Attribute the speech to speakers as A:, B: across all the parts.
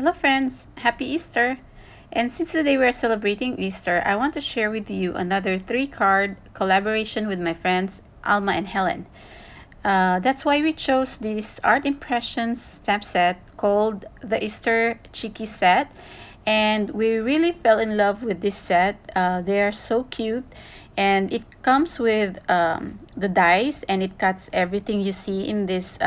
A: Hello friends, happy Easter! And since today we're celebrating Easter, I want to share with you another 3-card collaboration with my friends Alma and Helen. That's why we chose this Art Impressions stamp set called the Easter Cheeky Set. And we really fell in love with this set. They are so cute. And it comes with the dies, and it cuts everything you see in this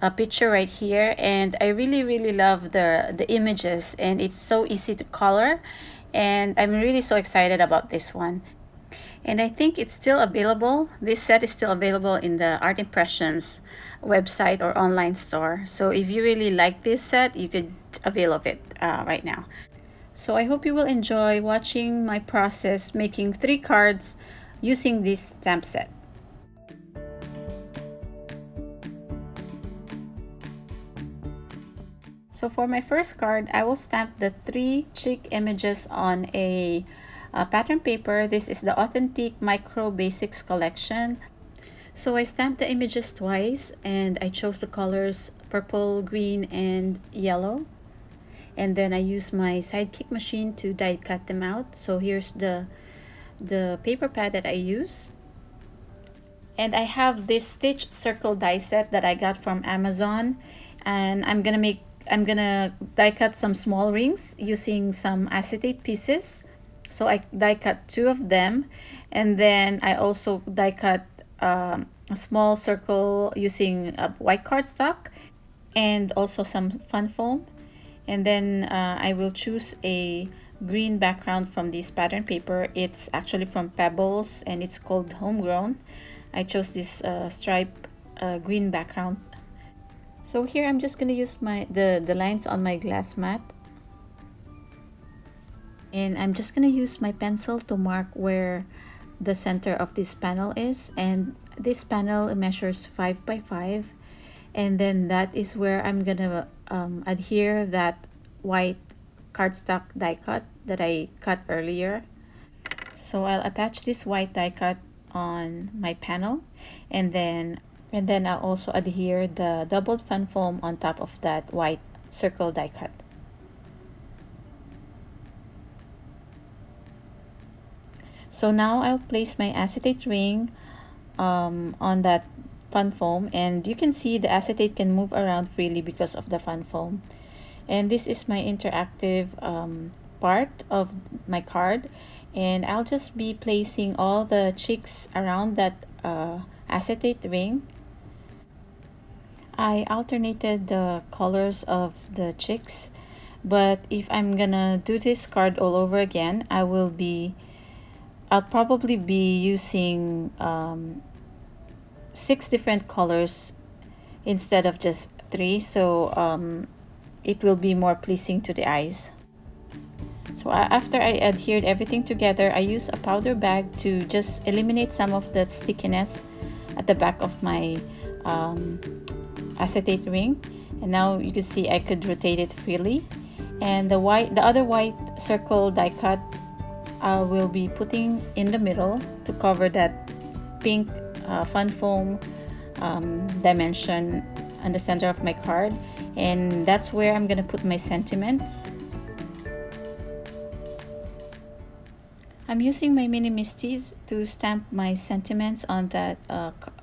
A: a picture right here. And I really love the images, and it's so easy to color, and I'm really so excited about this one. And I think it's still available. This set is still available in the Art Impressions website or online store. So if you really like this set, you could avail of it right now. So I hope you will enjoy watching my process making 3 cards using this stamp set. So for my first card, I will stamp the 3 chick images on a pattern paper. This is the Authentic Micro Basics collection. So I stamped the images twice, and I chose the colors purple, green, and yellow. And then I used my Sidekick machine to die cut them out. So here's the paper pad that I use. And I have this stitch circle die set that I got from Amazon, and I'm gonna die cut some small rings using some acetate pieces. So I die cut 2 of them, and then I also die cut a small circle using white cardstock and also some fun foam. And then I will choose a green background from this pattern paper. It's actually from Pebbles, and it's called Homegrown. I chose this stripe green background. So here I'm just gonna use the lines on my glass mat, and I'm just gonna use my pencil to mark where the center of this panel is. And this panel measures 5 by 5, and then that is where I'm gonna adhere that white cardstock die cut that I cut earlier. So I'll attach this white die cut on my panel, and then I'll also adhere the doubled fun foam on top of that white circle die cut. So now I'll place my acetate ring on that fun foam, and you can see the acetate can move around freely because of the fun foam. And this is my interactive part of my card, and I'll just be placing all the chicks around that acetate ring. I alternated the colors of the chicks, but if I'm gonna do this card all over again, I'll probably be using 6 different colors instead of just 3, so it will be more pleasing to the eyes. So after I adhered everything together, I use a powder bag to just eliminate some of the stickiness at the back of my acetate ring. And now you can see I could rotate it freely. And the other white circle die cut I will be putting in the middle to cover that pink fun foam dimension on the center of my card, and that's where I'm gonna put my sentiments. I'm using my mini misties to stamp my sentiments on that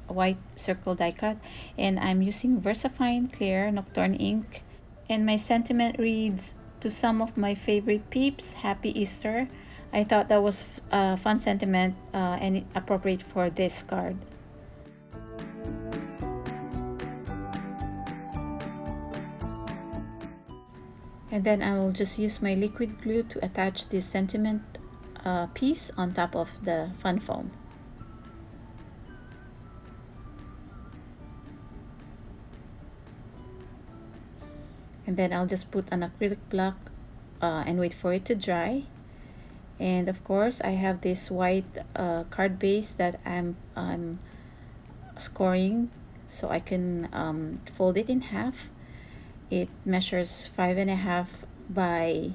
A: white circle die cut, and I'm using VersaFine Clear Nocturne ink, and my sentiment reads, "To some of my favorite peeps, Happy Easter." I thought that was a fun sentiment and appropriate for this card. And then I will just use my liquid glue to attach this sentiment piece on top of the fun foam. And then I'll just put an acrylic block and wait for it to dry. And of course I have this white card base that I'm scoring, so I can fold it in half. It measures 5.5 by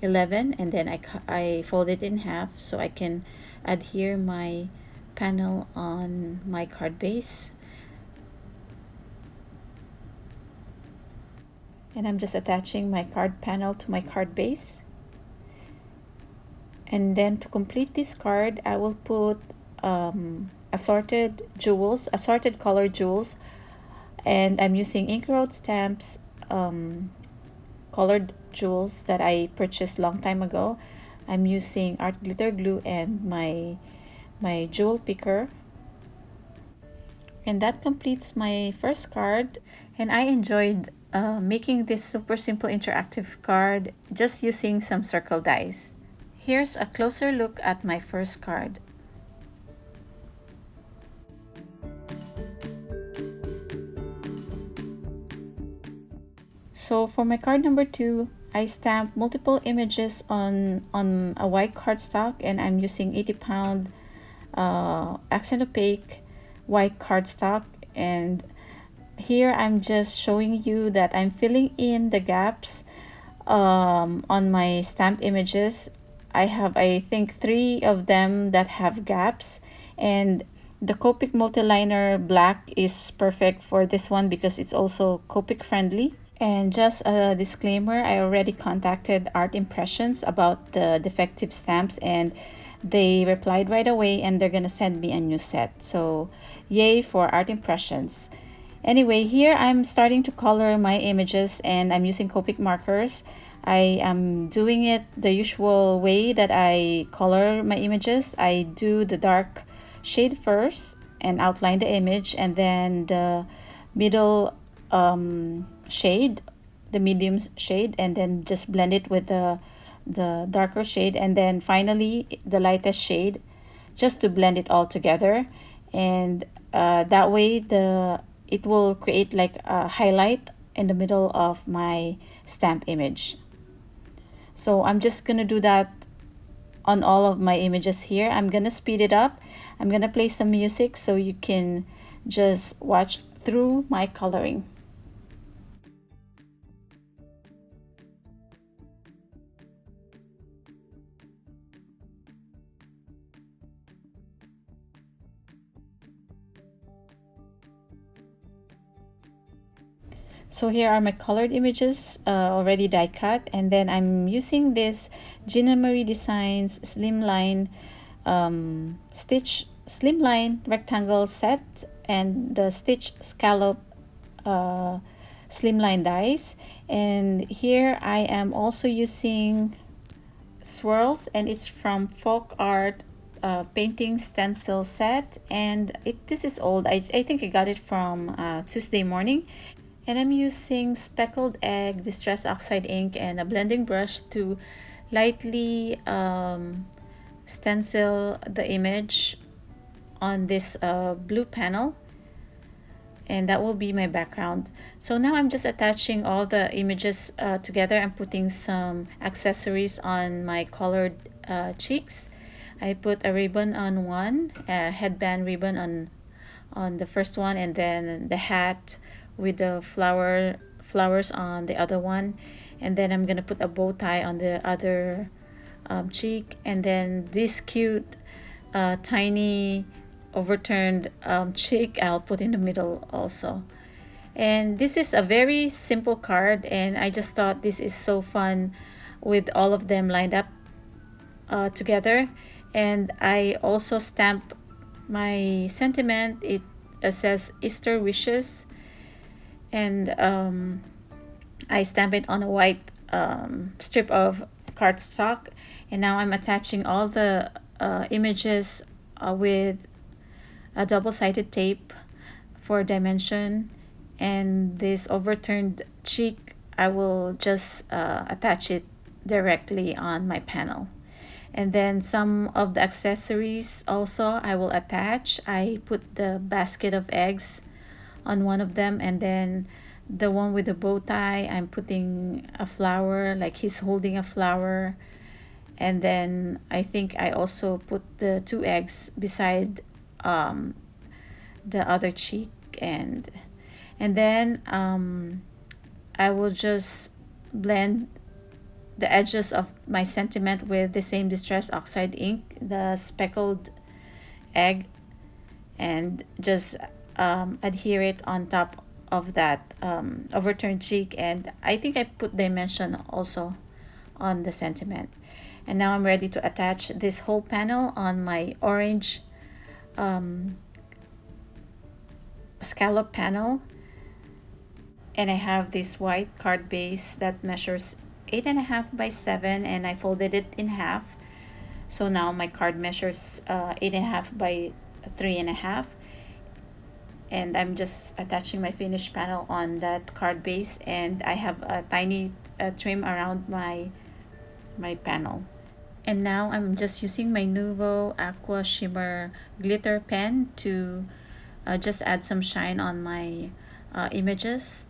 A: 11, and then I fold it in half so I can adhere my panel on my card base. And I'm just attaching my card panel to my card base. And then to complete this card, I will put assorted jewels, assorted colored jewels, and I'm using ink road stamps, colored jewels that I purchased long time ago. I'm using art glitter glue and my jewel picker. And that completes my first card. And I enjoyed making this super simple interactive card just using some circle dies. Here's a closer look at my first card. So for my card number 2, I stamped multiple images on a white cardstock, and I'm using 80-pound accent opaque white cardstock. And here I'm just showing you that I'm filling in the gaps on my stamped images. I have, I think, 3 of them that have gaps, and the Copic multiliner black is perfect for this one because it's also Copic friendly. And just a disclaimer, I already contacted Art Impressions about the defective stamps, and they replied right away and they're gonna send me a new set. So yay for Art Impressions. Anyway, here I'm starting to color my images and I'm using Copic markers. I am doing it the usual way that I color my images. I do the dark shade first and outline the image, and then the middle shade, the medium shade, and then just blend it with the darker shade, and then finally the lightest shade, just to blend it all together. And that way the it will create like a highlight in the middle of my stamp image. So I'm just gonna do that on all of my images here. I'm gonna speed it up. I'm gonna play some music so you can just watch through my coloring. So here are my colored images already die cut, and then I'm using this Gina Marie Designs Slimline stitch slimline rectangle set and the stitch scallop slimline dies. And here I am also using swirls, and it's from Folk Art painting stencil set, and this is old. I think I got it from Tuesday morning. And I'm using speckled egg distress oxide ink and a blending brush to lightly stencil the image on this blue panel, and that will be my background. So now I'm just attaching all the images together and putting some accessories on my colored cheeks. I put a ribbon on one, a headband ribbon on the first one, and then the hat with the flowers on the other one. And then I'm gonna put a bow tie on the other cheek, and then this cute tiny overturned cheek I'll put in the middle also. And this is a very simple card, and I just thought this is so fun with all of them lined up together. And I also stamp my sentiment. It says Easter wishes, and I stamp it on a white strip of cardstock. And now I'm attaching all the images with a double-sided tape for dimension. And this overturned cheek, I will just attach it directly on my panel. And then some of the accessories also I will attach. I put the basket of eggs on one of them, and then the one with the bow tie, I'm putting a flower, like he's holding a flower. And then I think I also put the 2 eggs beside the other cheek. And then I will just blend the edges of my sentiment with the same distress oxide ink, the speckled egg, and just adhere it on top of that overturned cheek, and I think I put dimension also on the sentiment. And now I'm ready to attach this whole panel on my orange scallop panel. And I have this white card base that measures 8.5 by 7, and I folded it in half. So now my card measures 8.5 by 3.5, and I'm just attaching my finished panel on that card base, and I have a tiny trim around my panel. And now I'm just using my Nuvo Aqua Shimmer glitter pen to just add some shine on my images.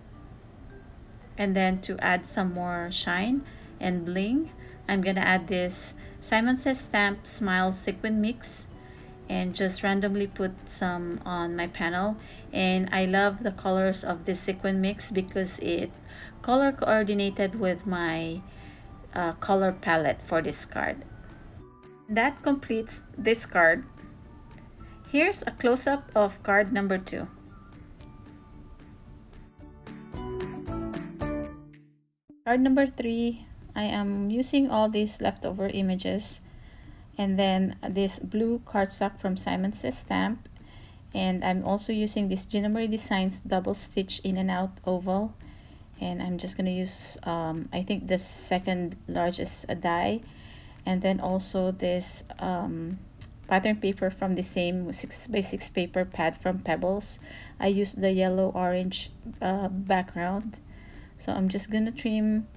A: And then to add some more shine and bling, I'm gonna add this Simon Says Stamp Smile Sequin Mix and just randomly put some on my panel. And I love the colors of this sequin mix because it color coordinated with my color palette for this card. That completes this card. Here's a close-up of card number 2. Card number 3, I am using all these leftover images and then this blue cardstock from Simon Says Stamp, and I'm also using this Ginnery Designs double stitch in and out oval, and I'm just gonna use I think the second largest die, and then also this pattern paper from the same 6x6 paper pad from Pebbles. I used the yellow orange background, so I'm just gonna trim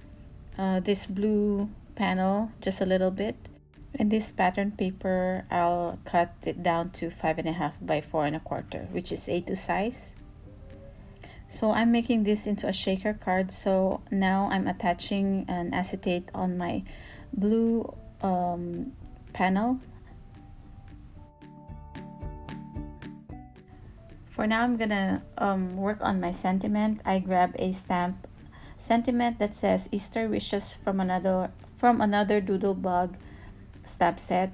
A: this blue panel just a little bit. And this pattern paper, I'll cut it down to 5.5 by 4.25, which is A2 size. So I'm making this into a shaker card. So now I'm attaching an acetate on my blue panel. For now, I'm gonna work on my sentiment. I grab a sentiment that says Easter wishes from another doodle bug stamp set,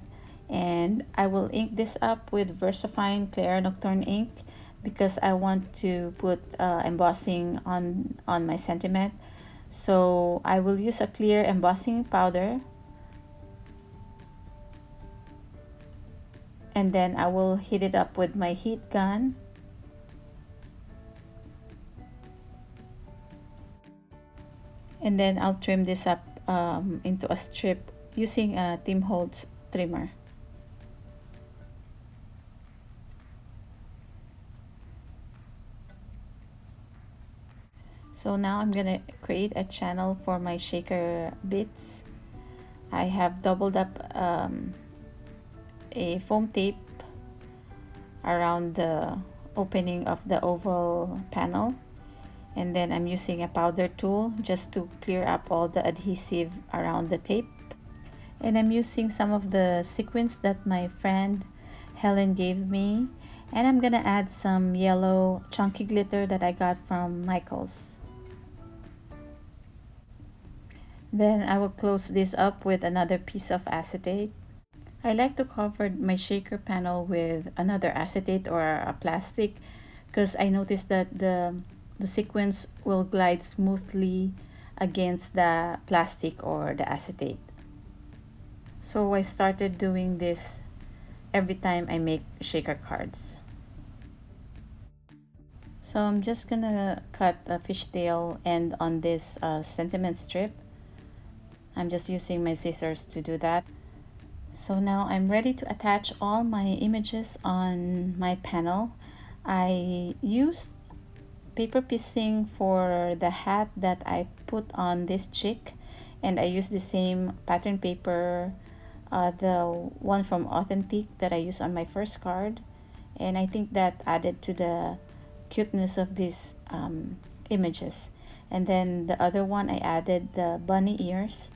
A: and I will ink this up with VersaFine Clear Nocturne ink because I want to put embossing on my sentiment. So I will use a clear embossing powder, and then I will heat it up with my heat gun. And then I'll trim this up into a strip using a Tim Holtz trimmer. So now I'm gonna create a channel for my shaker bits. I have doubled up a foam tape around the opening of the oval panel, and then I'm using a powder tool just to clear up all the adhesive around the tape. And I'm using some of the sequins that my friend Helen gave me, and I'm gonna add some yellow chunky glitter that I got from Michael's. Then I will close this up with another piece of acetate. I like to cover my shaker panel with another acetate or a plastic because I noticed that the sequins will glide smoothly against the plastic or the acetate. So I started doing this every time I make shaker cards. So I'm just gonna cut a fishtail end on this sentiment strip. I'm just using my scissors to do that. So now I'm ready to attach all my images on my panel. I used paper piecing for the hat that I put on this chick, and I used the same pattern paper, the one from Authentic that I used on my first card, and I think that added to the cuteness of these images. And then the other one I added the bunny ears,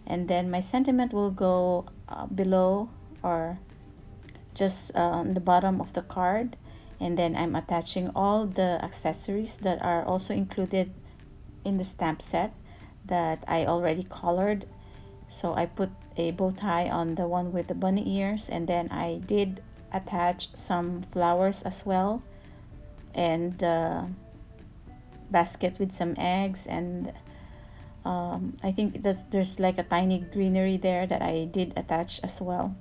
A: and then my sentiment will go below or just on the bottom of the card. And then I'm attaching all the accessories that are also included in the stamp set that I already colored. So I put a bow tie on the one with the bunny ears, and then I did attach some flowers as well, and basket with some eggs, and I think there's like a tiny greenery there that I did attach as well.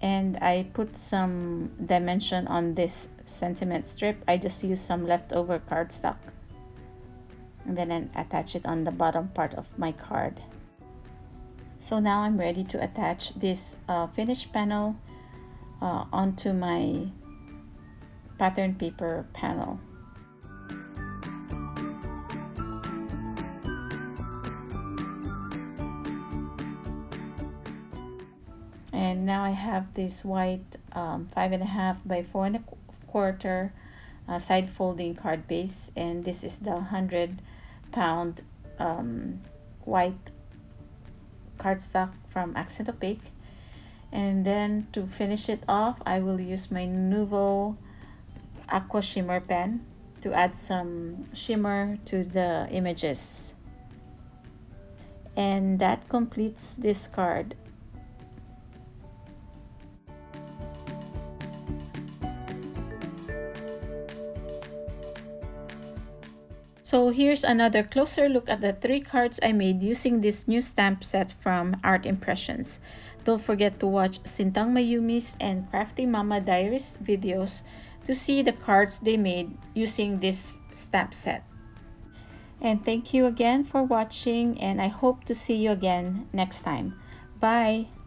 A: And I put some dimension on this sentiment strip. I just used some leftover cardstock, and then I attach it on the bottom part of my card. So now I'm ready to attach this finished panel onto my pattern paper panel. And now I have this white 5.5 by 4.25 side folding card base, and this is the 100 pound white cardstock from Accent Opaque. And then to finish it off, I will use my Nuvo Aqua Shimmer pen to add some shimmer to the images. And that completes this card. So here's another closer look at the 3 cards I made using this new stamp set from Art Impressions. Don't forget to watch Sintang Mayumi's and Crafty Mama Diaries videos to see the cards they made using this stamp set. And thank you again for watching, and I hope to see you again next time. Bye!